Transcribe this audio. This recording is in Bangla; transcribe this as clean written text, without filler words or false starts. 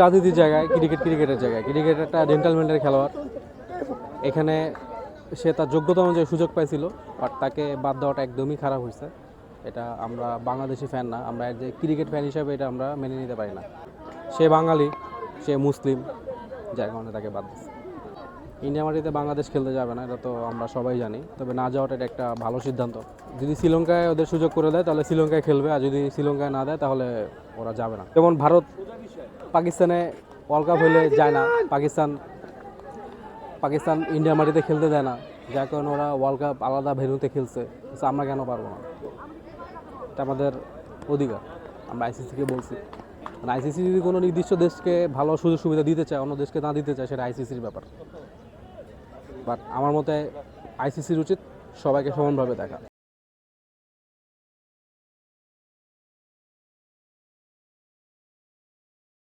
রাজনীতির জায়গায় ক্রিকেটের জায়গায় ক্রিকেট একটা জেন্টালম্যানের খেলোয়াড়। এখানে সে তার যোগ্যতা অনুযায়ী সুযোগ পাইছিল, বাট তাকে বাদ দেওয়াটা একদমই খারাপ হয়েছে। এটা আমরা বাংলাদেশি ফ্যান না, আমরা যে ক্রিকেট ফ্যান হিসাবে এটা আমরা মেনে নিতে পারি না। সে বাঙালি, সে মুসলিম, যার কারণে তাকে বাদ দিচ্ছে। ইন্ডিয়া মাটিতে বাংলাদেশ খেলতে যাবে না, এটা তো আমরা সবাই জানি। তবে না যাওয়াটা এটা একটা ভালো সিদ্ধান্ত। যদি শ্রীলঙ্কায় ওদের সুযোগ করে দেয় তাহলে শ্রীলঙ্কায় খেলবে, আর যদি শ্রীলঙ্কায় না দেয় তাহলে ওরা যাবে না। যেমন ভারত পাকিস্তানে ওয়ার্ল্ড কাপ হলে যায় না, পাকিস্তান ইন্ডিয়া মাটিতে খেলতে দেয় না, যার কারণে ওরা ওয়ার্ল্ড কাপ আলাদা ভেন্যুতে খেলছে। আমরা কেন পারবো না? এটা আমাদের অধিকার, আমরা আইসিসিকে বলছি। আইসিসি যদি কোনো নির্দিষ্ট দেশকে ভালো সুযোগ সুবিধা দিতে চায়, অন্য দেশকে না দিতে চায়, সেটা আইসিসির ব্যাপার। বাট আমার মতে আইসিসির উচিত সবাইকে সমানভাবে দেখা।